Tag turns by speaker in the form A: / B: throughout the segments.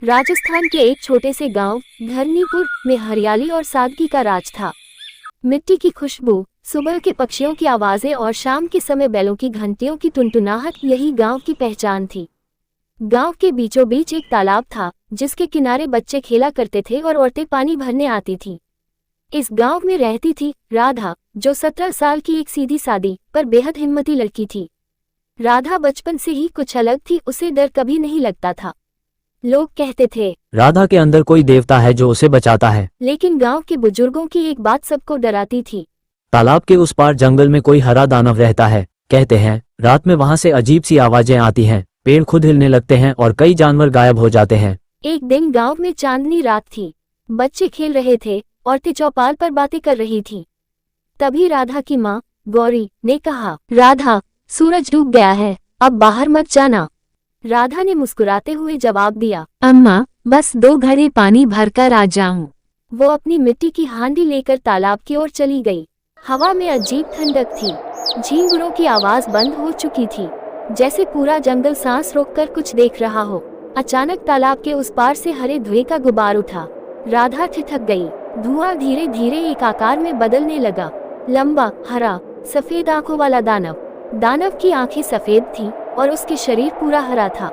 A: राजस्थान के एक छोटे से गांव धरनीपुर में हरियाली और सादगी का राज था। मिट्टी की खुशबू, सुबह के पक्षियों की आवाजें और शाम के समय बैलों की घंटियों की टुनटुनाहट यही गांव की पहचान थी। गांव के बीचों बीच एक तालाब था जिसके किनारे बच्चे खेला करते थे और औरतें पानी भरने आती थीं। इस गांव में रहती थी राधा, जो 17 साल की एक सीधी सादी पर बेहद हिम्मती लड़की थी। राधा बचपन से ही कुछ अलग थी, उसे डर कभी नहीं लगता था। लोग कहते थे
B: राधा के अंदर कोई देवता है जो उसे बचाता है।
A: लेकिन गांव के बुजुर्गों की एक बात सबको डराती थी।
B: तालाब के उस पार जंगल में कोई हरा दानव रहता है। कहते हैं रात में वहां से अजीब सी आवाजें आती हैं, पेड़ खुद हिलने लगते हैं और कई जानवर गायब हो जाते हैं।
A: एक दिन गांव में चांदनी रात थी। बच्चे खेल रहे थे, औरतें चौपाल पर बातें कर रही थीं। तभी राधा की माँ गौरी ने कहा, राधा, सूरज डूब गया है, अब बाहर मत जाना। राधा ने मुस्कुराते हुए जवाब दिया,
C: अम्मा, बस 2 घड़े पानी भरकर आ जाऊं।
A: वो अपनी मिट्टी की हांडी लेकर तालाब की ओर चली गई। हवा में अजीब ठंडक थी। झींगुरों की आवाज बंद हो चुकी थी, जैसे पूरा जंगल सांस रोककर कुछ देख रहा हो। अचानक तालाब के उस पार से हरे धुएं का गुबार उठा। राधा ठिठक गई। धुआं धीरे धीरे एक आकार में बदलने लगा। लंबा, हरा, सफेद आंखों वाला दानव। दानव की आंखें सफेद थीं और उसके शरीर पूरा हरा था।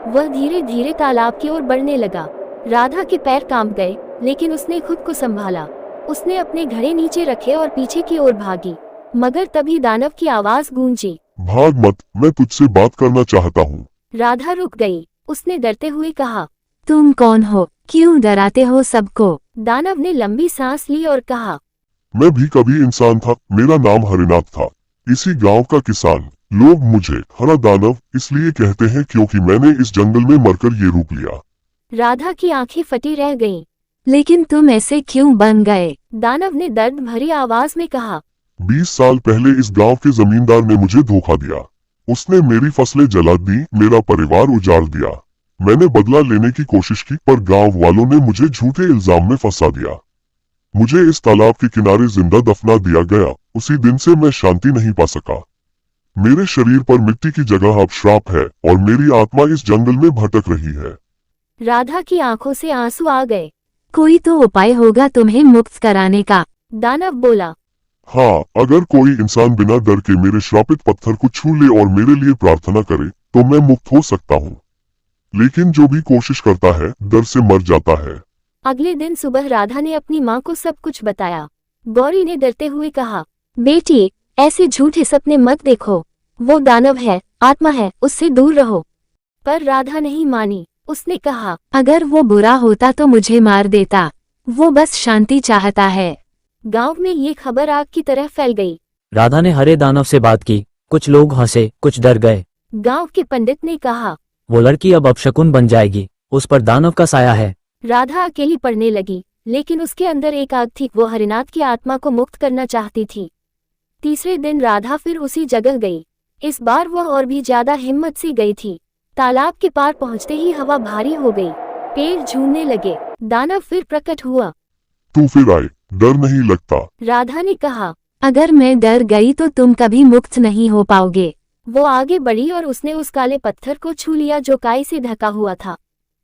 A: वह धीरे धीरे तालाब की ओर बढ़ने लगा। राधा के पैर कांप गए, लेकिन उसने खुद को संभाला। उसने अपने घड़े नीचे रखे और पीछे की ओर भागी। मगर तभी दानव की आवाज गूंजी,
D: भाग मत, मैं तुझसे बात करना चाहता हूँ।
A: राधा रुक गई। उसने डरते हुए कहा,
C: तुम कौन हो? क्यों डराते हो सबको?
A: दानव ने लंबी सांस ली और कहा,
D: मैं भी कभी इंसान था, मेरा नाम हरिनाथ था, इसी गांव का किसान। लोग मुझे हरा दानव इसलिए कहते हैं क्योंकि मैंने इस जंगल में मरकर ये रूप लिया।
A: राधा की आंखें फटी रह गईं।
C: लेकिन तुम ऐसे क्यों बन गए?
A: दानव ने दर्द भरी आवाज में कहा,
D: 20 साल पहले इस गांव के जमींदार ने मुझे धोखा दिया। उसने मेरी फसलें जला दी, मेरा परिवार उजाड़ दिया। मैंने बदला लेने की कोशिश की, पर गांव वालों ने मुझे झूठे इल्जाम में फंसा दिया। मुझे इस तालाब के किनारे जिंदा दफना दिया गया। उसी दिन से मैं शांति नहीं पा सका। मेरे शरीर पर मिट्टी की जगह अब श्राप है और मेरी आत्मा इस जंगल में भटक रही है।
A: राधा की आंखों से आंसू आ गए।
C: कोई तो उपाय होगा तुम्हें मुक्त कराने का।
A: दानव बोला,
D: हाँ, अगर कोई इंसान बिना डर के मेरे श्रापित पत्थर को छू ले और मेरे लिए प्रार्थना करे तो मैं मुक्त हो सकता हूँ। लेकिन जो भी कोशिश करता है डर से मर जाता है।
A: अगले दिन सुबह राधा ने अपनी माँ को सब कुछ बताया। गौरी ने डरते हुए कहा,
C: बेटी, ऐसे झूठे सपने मत देखो। वो दानव है, आत्मा है, उससे दूर रहो।
A: पर राधा नहीं मानी। उसने कहा,
C: अगर वो बुरा होता तो मुझे मार देता। वो बस शांति चाहता है।
A: गांव में ये खबर आग की तरह फैल गई।
B: राधा ने हरे दानव से बात की। कुछ लोग हंसे, कुछ डर गए।
A: गांव के पंडित ने कहा,
B: वो लड़की अब अपशकुन बन जाएगी, उस पर दानव का साया है।
A: राधा अकेली पड़ने लगी, लेकिन उसके अंदर एक आग थी। वो हरिनाथ की आत्मा को मुक्त करना चाहती थी। तीसरे दिन राधा फिर उसी जगह गई। इस बार वह और भी ज्यादा हिम्मत से गई थी। तालाब के पार पहुंचते ही हवा भारी हो गई। पेड़ झूमने लगे। दानव फिर प्रकट हुआ।
D: तू फिर आए, डर नहीं लगता?
A: राधा ने कहा,
C: अगर मैं डर गई तो तुम कभी मुक्त नहीं हो पाओगे।
A: वो आगे बढ़ी और उसने उस काले पत्थर को छू लिया जो काई से ढका हुआ था।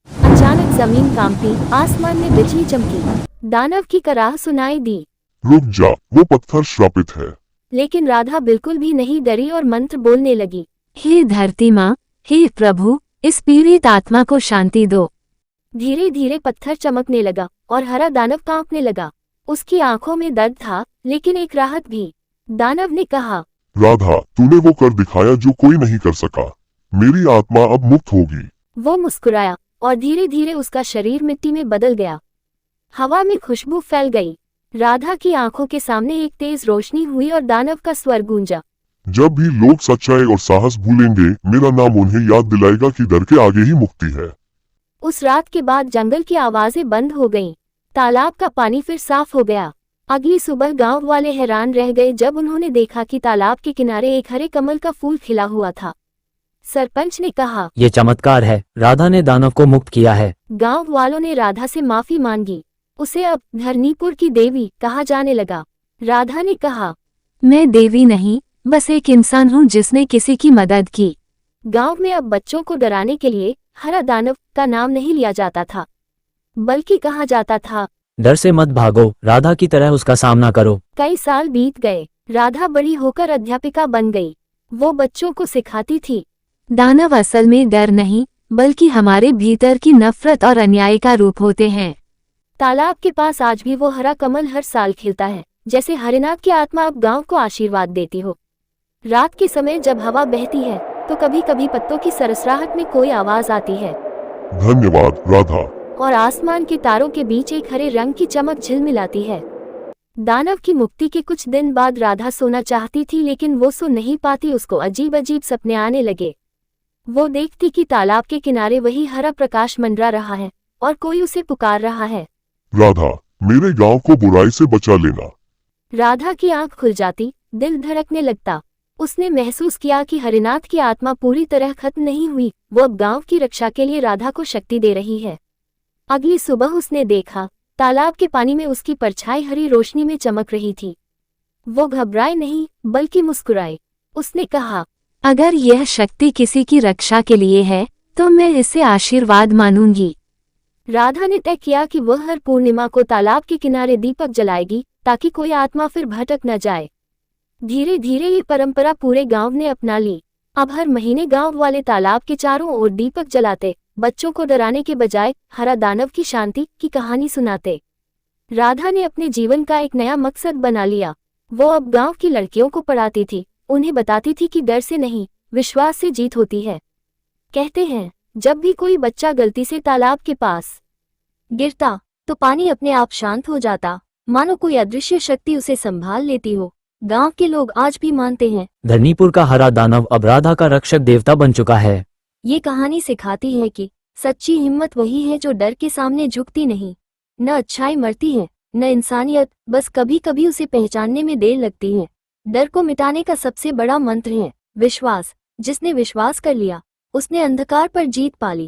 A: अचानक जमीन कांपी, आसमान में बिजली चमकी। दानव की कराह सुनाई दी,
D: रुक जा, वो पत्थर श्रापित है।
A: लेकिन राधा बिल्कुल भी नहीं डरी और मंत्र बोलने लगी,
C: हे धरती माँ, हे प्रभु, इस पीड़ित आत्मा को शांति दो।
A: धीरे धीरे पत्थर चमकने लगा और हरा दानव कांपने लगा। उसकी आंखों में दर्द था, लेकिन एक राहत भी। दानव ने कहा,
D: राधा, तूने वो कर दिखाया जो कोई नहीं कर सका। मेरी आत्मा अब मुक्त होगी।
A: वो मुस्कुराया और धीरे धीरे उसका शरीर मिट्टी में बदल गया। हवा में खुशबू फैल गई। राधा की आंखों के सामने एक तेज रोशनी हुई और दानव का स्वर गूंजा,
D: जब भी लोग सच्चाई और साहस भूलेंगे, मेरा नाम उन्हें याद दिलाएगा कि डर के आगे ही मुक्ति है।
A: उस रात के बाद जंगल की आवाजें बंद हो गईं। तालाब का पानी फिर साफ हो गया। अगली सुबह गांव वाले हैरान रह गए जब उन्होंने देखा कि तालाब के किनारे एक हरे कमल का फूल खिला हुआ था। सरपंच ने कहा,
B: ये चमत्कार है, राधा ने दानव को मुक्त किया है।
A: गांव वालों ने राधा से माफी मांगी। उसे अब धरनीपुर की देवी कहा जाने लगा। राधा ने कहा,
C: मैं देवी नहीं, बस एक इंसान हूँ जिसने किसी की मदद की।
A: गांव में अब बच्चों को डराने के लिए हरा दानव का नाम नहीं लिया जाता था, बल्कि कहा जाता था,
B: डर से मत भागो, राधा की तरह उसका सामना करो।
A: कई साल बीत गए। राधा बड़ी होकर अध्यापिका बन गई। वो बच्चों को सिखाती थी,
C: दानव असल में डर नहीं, बल्कि हमारे भीतर की नफरत और अन्याय का रूप होते हैं।
A: तालाब के पास आज भी वो हरा कमल हर साल खिलता है, जैसे हरिनाथ की आत्मा अब गांव को आशीर्वाद देती हो। रात के समय जब हवा बहती है तो कभी कभी पत्तों की सरसराहट में कोई आवाज आती है
D: धन्यवाद राधा।
A: और आसमान के तारों के बीच एक हरे रंग की चमक झिलमिलाती है। दानव की मुक्ति के कुछ दिन बाद राधा सोना चाहती थी, लेकिन वो सो नहीं पाती। उसको अजीब अजीब सपने आने लगे। वो देखती कि तालाब के किनारे वही हरा प्रकाश मंडरा रहा है और कोई उसे पुकार रहा है,
D: राधा, मेरे गांव को बुराई से बचा लेना।
A: राधा की आंख खुल जाती, दिल धड़कने लगता। उसने महसूस किया कि हरिनाथ की आत्मा पूरी तरह खत्म नहीं हुई, वो अब गांव की रक्षा के लिए राधा को शक्ति दे रही है। अगली सुबह उसने देखा, तालाब के पानी में उसकी परछाई हरी रोशनी में चमक रही थी। वो घबराए नहीं, बल्कि मुस्कुराए। उसने कहा,
C: अगर यह शक्ति किसी की रक्षा के लिए है तो मैं इसे आशीर्वाद मानूंगी।
A: राधा ने तय किया कि वह हर पूर्णिमा को तालाब के किनारे दीपक जलाएगी, ताकि कोई आत्मा फिर भटक न जाए। धीरे धीरे ये परंपरा पूरे गांव ने अपना ली। अब हर महीने गांव वाले तालाब के चारों ओर दीपक जलाते, बच्चों को डराने के बजाय हरा दानव की शांति की कहानी सुनाते। राधा ने अपने जीवन का एक नया मकसद बना लिया। वो अब गांव की लड़कियों को पढ़ाती थी, उन्हें बताती थी कि डर से नहीं, विश्वास से जीत होती है। कहते हैं, जब भी कोई बच्चा गलती से तालाब के पास गिरता तो पानी अपने आप शांत हो जाता, मानो कोई अदृश्य शक्ति उसे संभाल लेती हो। गांव के लोग आज भी मानते हैं,
B: धरनीपुर का हरा दानव अब राधा का रक्षक देवता बन चुका है।
A: ये कहानी सिखाती है कि सच्ची हिम्मत वही है जो डर के सामने झुकती नहीं। न अच्छाई मरती है, न इंसानियत, बस कभी कभी उसे पहचानने में देर लगती है। डर को मिटाने का सबसे बड़ा मंत्र है विश्वास। जिसने विश्वास कर लिया, उसने अंधकार पर जीत पा ली।